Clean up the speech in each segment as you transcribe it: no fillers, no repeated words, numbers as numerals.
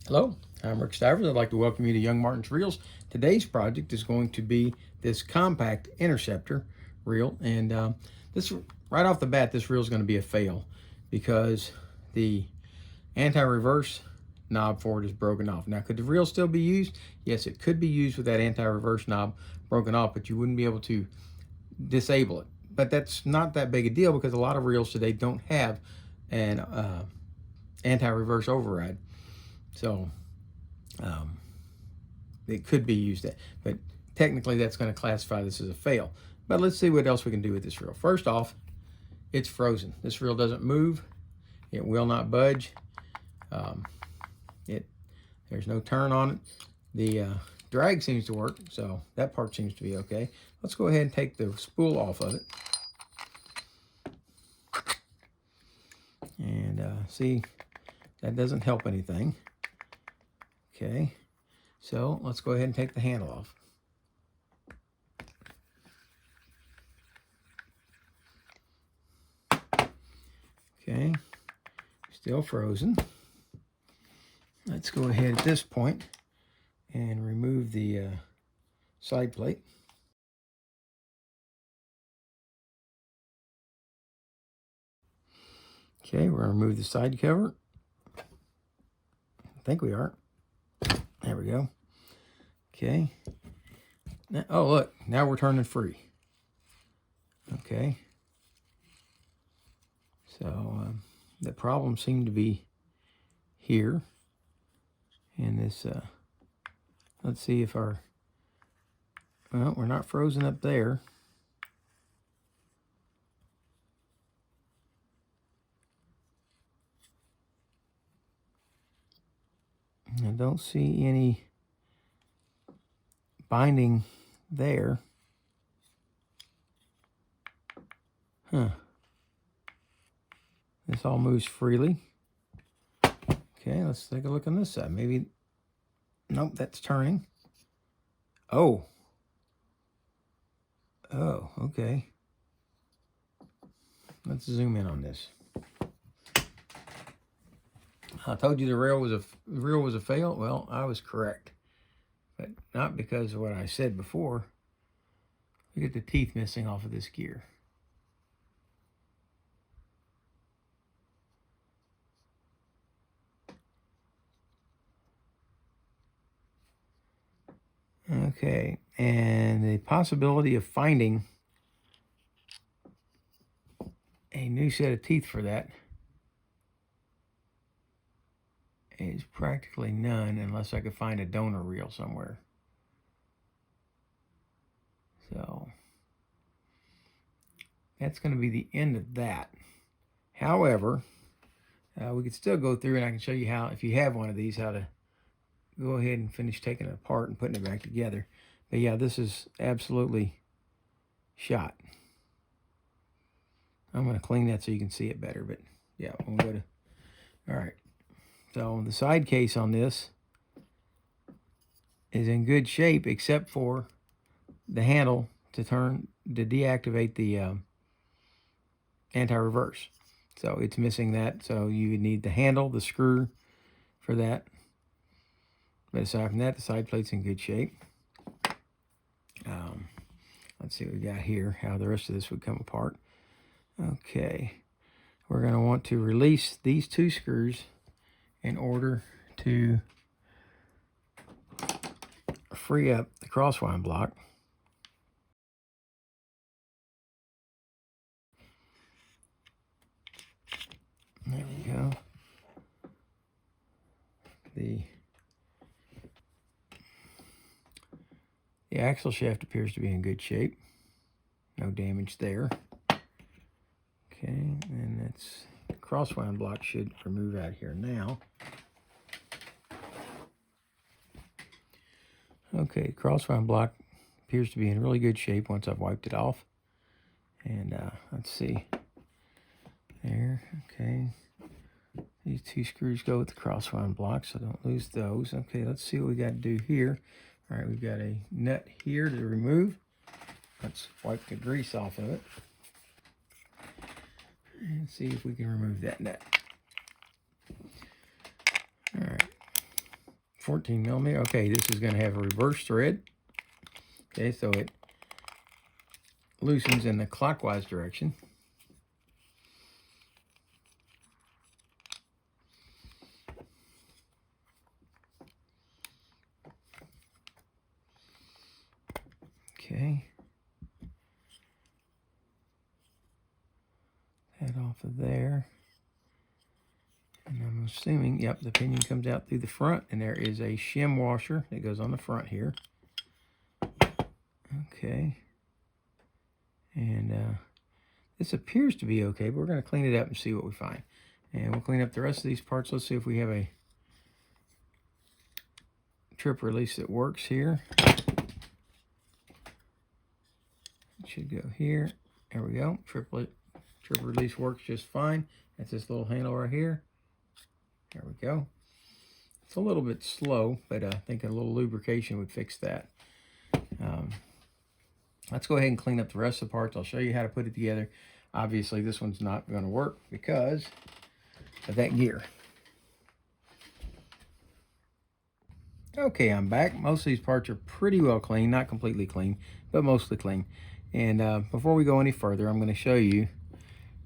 Hello, I'm Rick Stivers. I'd like to welcome you to YoungMartin'sReels. Today's project is going to be this compact interceptor reel, and this right off the bat, this reel is going to be a fail because the anti-reverse knob for it is broken off. Now, could the reel still be used? Yes, it could be used with that anti-reverse knob broken off, but you wouldn't be able to disable it. But that's not that big a deal because a lot of reels today don't have an anti-reverse override. So it could be used, but technically that's going to classify this as a fail. But let's see what else we can do with this reel. First off, it's frozen. This reel doesn't move. It will not budge. There's no turn on it. The drag seems to work, so that part seems to be okay. Let's go ahead and take the spool off of it. And see, that doesn't help anything. Okay, so let's go ahead and take the handle off. Okay, still frozen. Let's go ahead at this point and remove the side plate. Okay, we're going to remove the side cover. I think we are. There we go. Okay. Now, oh, look, now we're turning free. Okay. So the problem seemed to be here. And this, let's see if our, well, we're not frozen up there. I don't see any binding there. Huh. This all moves freely. Okay, let's take a look on this side. Maybe, nope, that's turning. Oh. Oh, okay. Let's zoom in on this. I told you the reel was a fail. Well, I was correct, but not because of what I said before. Look at the teeth missing off of this gear. Okay, and the possibility of finding a new set of teeth for that is practically none unless I could find a donor reel somewhere. So that's going to be the end of that. However, we could still go through and I can show you how, if you have one of these, how to go ahead and finish taking it apart and putting it back together. But yeah, this is absolutely shot. I'm going to clean that so you can see it better, but yeah, we'll go to, all right. So the side case on this is in good shape except for the handle to deactivate the anti-reverse. So it's missing that. So you would need the handle, the screw for that. But aside from that, the side plate's in good shape. Let's see what we got here, how the rest of this would come apart. Okay, we're going to want to release these two screws in order to free up the crosswind block. There we go. The axle shaft appears to be in good shape. No damage there. Okay, and that's the crosswind block should remove out here now. Okay, crosswind block appears to be in really good shape once I've wiped it off. And let's see. There, okay. These two screws go with the crosswind block, so don't lose those. Okay, let's see what we got to do here. All right, we've got a nut here to remove. Let's wipe the grease off of it. And see if we can remove that nut. All right. 14 millimeter. Okay, this is going to have a reverse thread. Okay, so it loosens in the clockwise direction. Okay. That off of there. And I'm assuming, yep, the pinion comes out through the front, and there is a shim washer that goes on the front here. Okay. And this appears to be okay, but we're going to clean it up and see what we find. And we'll clean up the rest of these parts. Let's see if we have a trip release that works here. It should go here. There we go. Trip release works just fine. That's this little handle right here. There we go. It's a little bit slow, but I think a little lubrication would fix that. Let's go ahead and clean up the rest of the parts. I'll show you how to put it together. Obviously, this one's not going to work because of that gear. Okay, I'm back. Most of these parts are pretty well clean. Not completely clean, but mostly clean. And before we go any further, I'm going to show you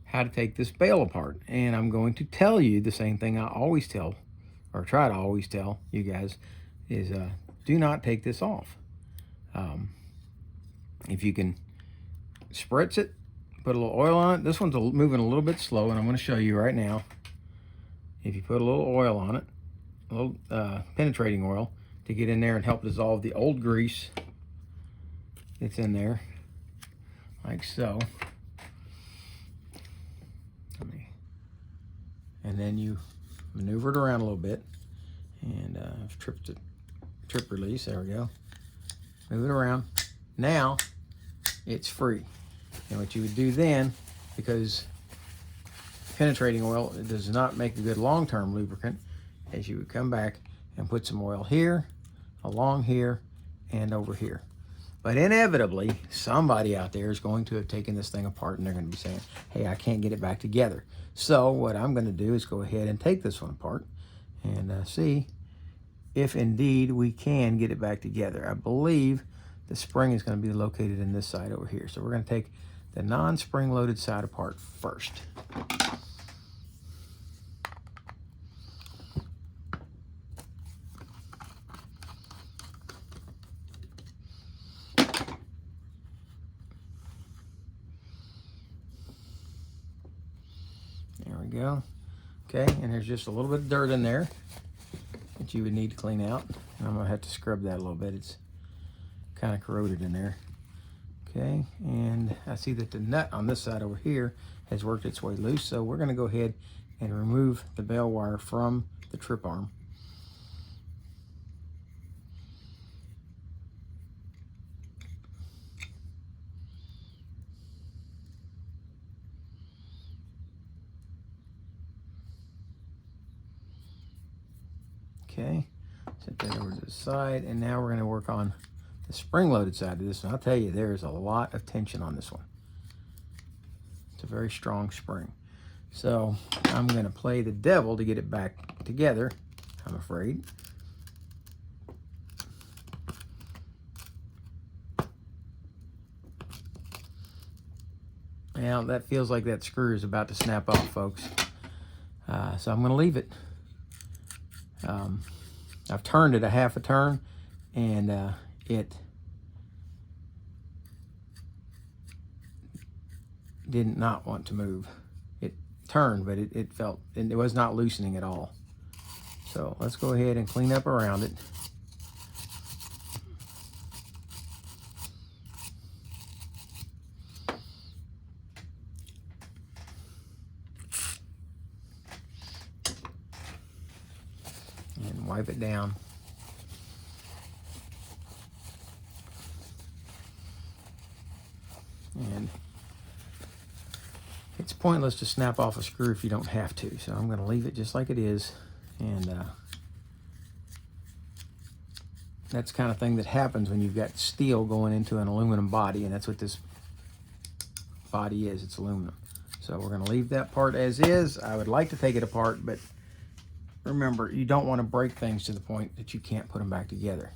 how to take this bail apart. And I'm going to tell you the same thing I always tell, or try to always tell you guys, is do not take this off. If you can spritz it, put a little oil on it. This one's moving a little bit slow, and I'm going to show you right now. If you put a little oil on it, a little penetrating oil, to get in there and help dissolve the old grease that's in there, like so. And then you maneuver it around a little bit, and I've tripped it, trip release, there we go. Move it around. Now it's free. And what you would do then, because penetrating oil does not make a good long-term lubricant, is you would come back and put some oil here, along here, and over here. But inevitably, somebody out there is going to have taken this thing apart, and they're going to be saying, hey, I can't get it back together. So what I'm going to do is go ahead and take this one apart and see if indeed we can get it back together. I believe the spring is going to be located in this side over here. So we're going to take the non-spring loaded side apart first. There we go. Okay, and there's just a little bit of dirt in there that you would need to clean out. And I'm going to have to scrub that a little bit. It's kind of corroded in there. Okay, and I see that the nut on this side over here has worked its way loose, so we're going to go ahead and remove the bail wire from the trip arm. Okay, set that over to the side, and now we're going to work on the spring-loaded side of this. And I'll tell you, there is a lot of tension on this one. It's a very strong spring. So I'm going to play the devil to get it back together, I'm afraid. Now that feels like that screw is about to snap off, folks. So I'm going to leave it. I've turned it a half a turn, and it did not want to move. It turned, but it felt, and it was not loosening at all. So let's go ahead and clean up around it. And wipe it down. And it's pointless to snap off a screw if you don't have to. So I'm going to leave it just like it is. And that's the kind of thing that happens when you've got steel going into an aluminum body. And that's what this body is. It's aluminum. So we're going to leave that part as is. I would like to take it apart, but remember, you don't want to break things to the point that you can't put them back together.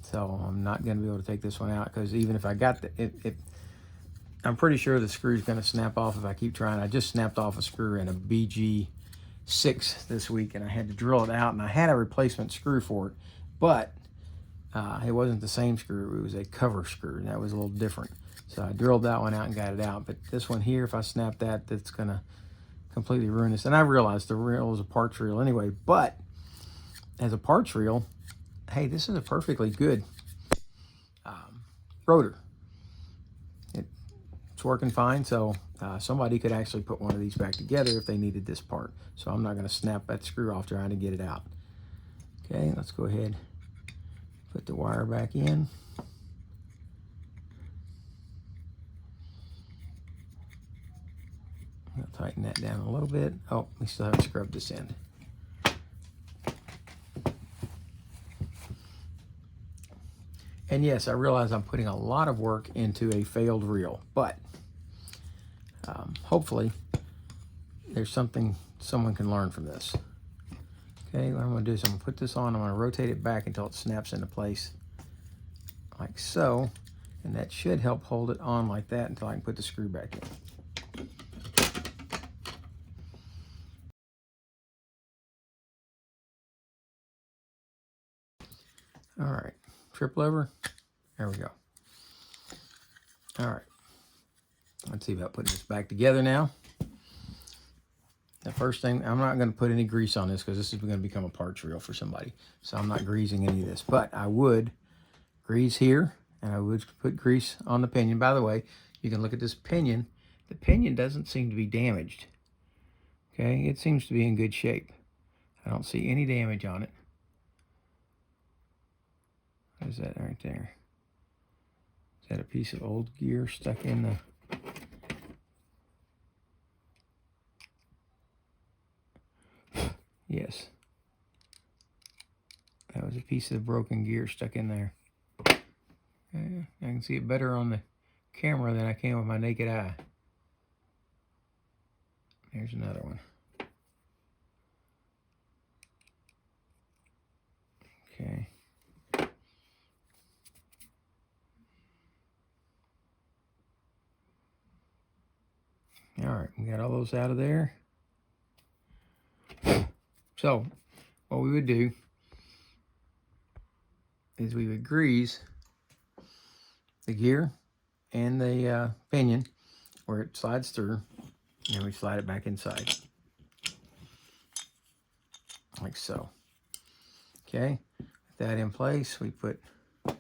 So I'm not going to be able to take this one out, because even if I got I'm pretty sure the screw's going to snap off if I keep trying. I just snapped off a screw in a BG6 this week, and I had to drill it out, and I had a replacement screw for it, but it wasn't the same screw. It was a cover screw, and that was a little different. So I drilled that one out and got it out. But this one here, if I snap that, that's going to completely ruin this. And I realized the reel is a parts reel anyway, but as a parts reel, hey, this is a perfectly good rotor. It's working fine, so somebody could actually put one of these back together if they needed this part. So I'm not going to snap that screw off trying to get it out. Okay, let's go ahead, put the wire back in. I'll tighten that down a little bit. Oh, we still haven't scrubbed this end. And yes, I realize I'm putting a lot of work into a failed reel, but hopefully there's something someone can learn from this. Okay, what I'm going to do is I'm going to put this on. I'm going to rotate it back until it snaps into place like so, and that should help hold it on like that until I can put the screw back in. All right, trip lever. There we go. All right, let's see about putting this back together now. The first thing, I'm not going to put any grease on this because this is going to become a parts reel for somebody. So I'm not greasing any of this, but I would grease here, and I would put grease on the pinion. By the way, you can look at this pinion. The pinion doesn't seem to be damaged. Okay, it seems to be in good shape. I don't see any damage on it. What is that right there? Is that a piece of old gear stuck in the... Yes. That was a piece of broken gear stuck in there. I can see it better on the camera than I can with my naked eye. Here's another one. Okay. All right, we got all those out of there. So what we would do is we would grease the gear and the pinion where it slides through, and we slide it back inside like so. Okay, with that in place, we put a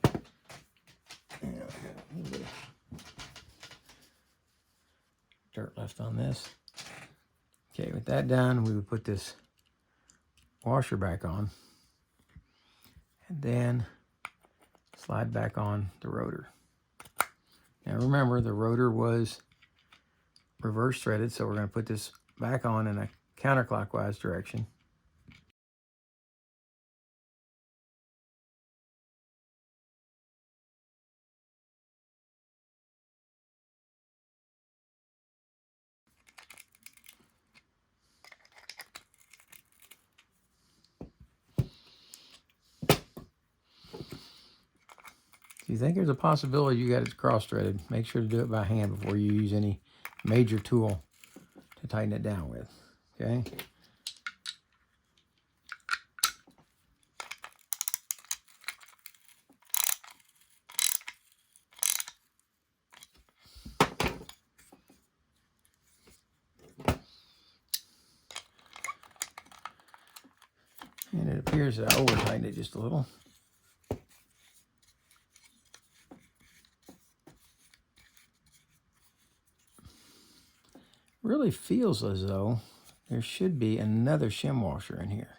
little bit of dirt left on this. Okay, with that done, we would put this washer back on, and then slide back on the rotor. Now remember, the rotor was reverse threaded, so we're going to put this back on in a counterclockwise direction. If you think there's a possibility you got it cross-threaded, make sure to do it by hand before you use any major tool to tighten it down with, okay? And it appears that I over-tightened it just a little. Really feels as though there should be another shim washer in here.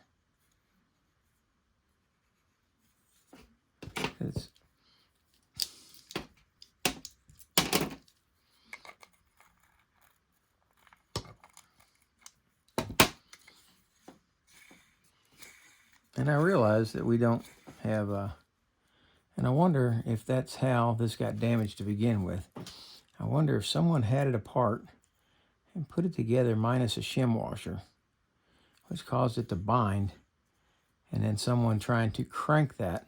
And I realize that we don't have and I wonder if that's how this got damaged to begin with. I wonder if someone had it apart and put it together minus a shim washer, which caused it to bind, and then someone trying to crank that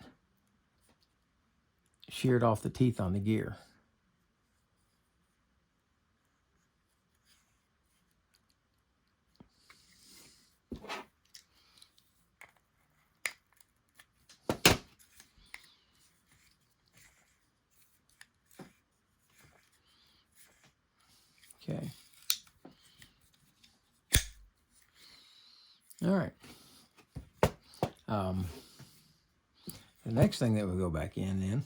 sheared off the teeth on the gear. Okay. All right. The next thing that will go back in then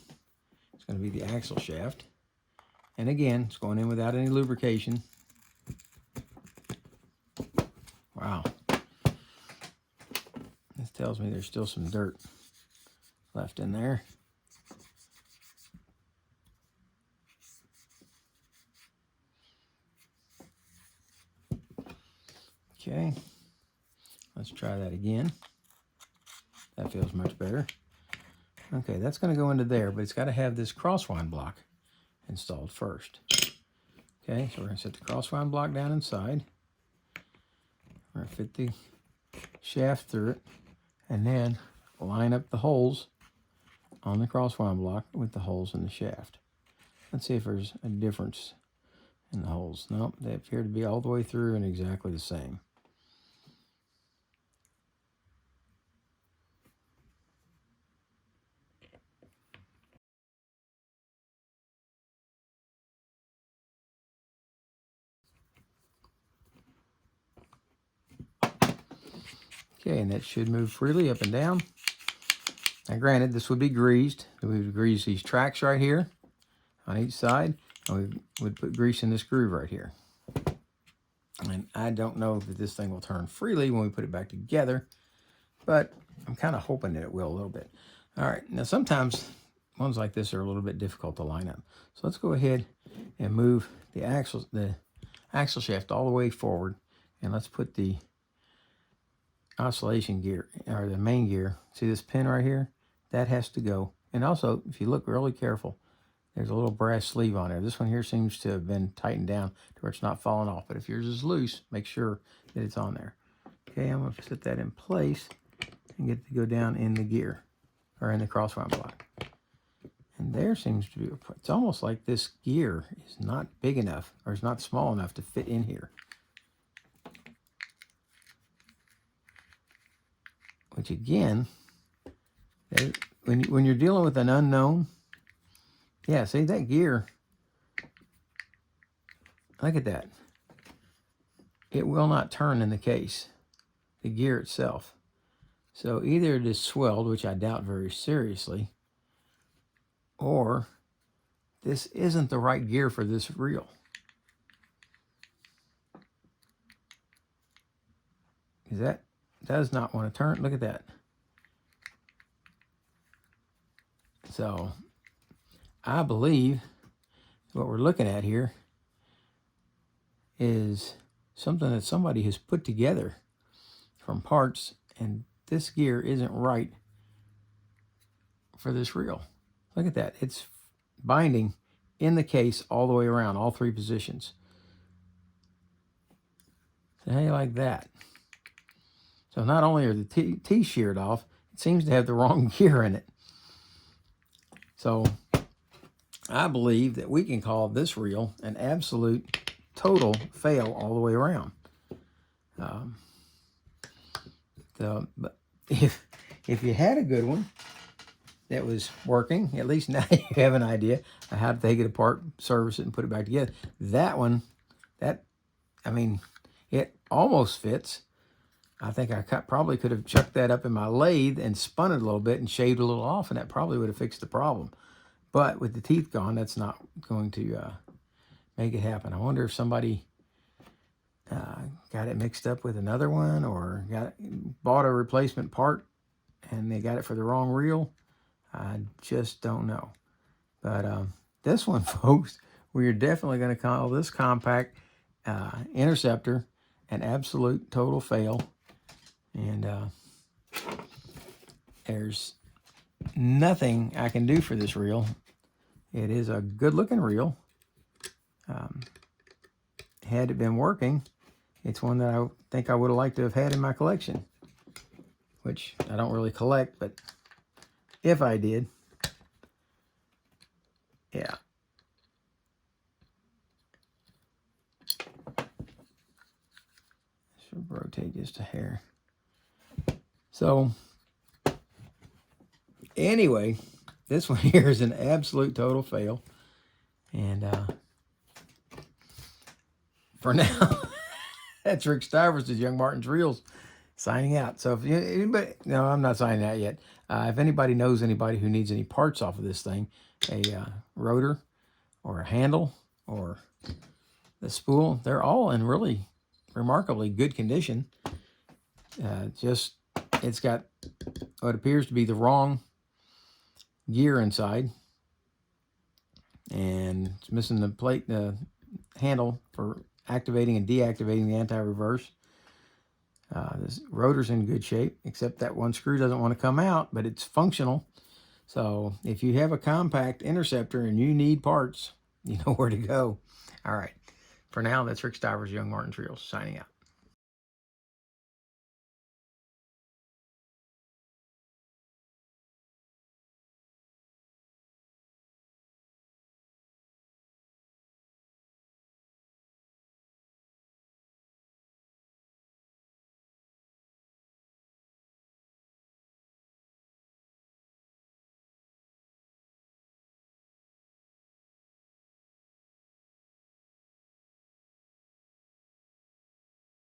is going to be the axle shaft. And again, it's going in without any lubrication. Wow. This tells me there's still some dirt left in there. Okay. Let's try that again. That feels much better. Okay, that's going to go into there, but it's got to have this crosswind block installed first. Okay, so we're going to set the crosswind block down inside. We're going to fit the shaft through it, and then line up the holes on the crosswind block with the holes in the shaft. Let's see if there's a difference in the holes. Nope, they appear to be all the way through and exactly the same. Okay, and that should move freely up and down. Now granted, this would be greased. We would grease these tracks right here on each side, and we would put grease in this groove right here. And I don't know that this thing will turn freely when we put it back together, but I'm kind of hoping that it will a little bit. All right, now sometimes ones like this are a little bit difficult to line up. So let's go ahead and move the axle shaft all the way forward, and let's put the oscillation gear, or the main gear. See this pin right here? That has to go. And also, if you look really careful, there's a little brass sleeve on there. This one here seems to have been tightened down to where it's not falling off. But if yours is loose, make sure that it's on there. Okay, I'm going to set that in place and get it to go down in the gear, or in the crosswind block. And there seems to be, it's almost like this gear is not big enough, or is not small enough to fit in here. Which again, when you're dealing with an unknown, yeah, see that gear, look at that. It will not turn in the case, the gear itself. So either it is swelled, which I doubt very seriously, or this isn't the right gear for this reel. Is that does not want to turn. Look at that. So I believe what we're looking at here is something that somebody has put together from parts, and this gear isn't right for this reel. Look at that. It's binding in the case all the way around, all three positions. So how do you like that? So not only are the teeth sheared off, it seems to have the wrong gear in it. So I believe that we can call this reel an absolute total fail all the way around. But if you had a good one that was working, at least now you have an idea of how to take it apart, service it, and put it back together. That one, I mean, it almost fits. I think I probably could have chucked that up in my lathe and spun it a little bit and shaved a little off, and that probably would have fixed the problem. But with the teeth gone, that's not going to make it happen. I wonder if somebody got it mixed up with another one, or bought a replacement part and they got it for the wrong reel. I just don't know. But this one, folks, we are definitely going to call this Compac Interceptor an absolute total fail. And there's nothing I can do for this reel. It is a good looking reel. Had it been working, it's one that I think I would have liked to have had in my collection, which I don't really collect, but if I did, yeah. Should rotate just a hair. So anyway, this one here is an absolute total fail. And for now, that's Rick Stivers of YoungMartin'sReels signing out. So if anybody, no, I'm not signing out yet. If anybody knows anybody who needs any parts off of this thing, a rotor or a handle or the spool, they're all in really remarkably good condition. Just, it's got what appears to be the wrong gear inside, and it's missing the plate, the handle for activating and deactivating the anti-reverse. This rotor's in good shape, except that one screw doesn't want to come out, but it's functional. So if you have a compact interceptor and you need parts, you know where to go. All right. For now, that's Rick Stivers, YoungMartin'sReels, signing out.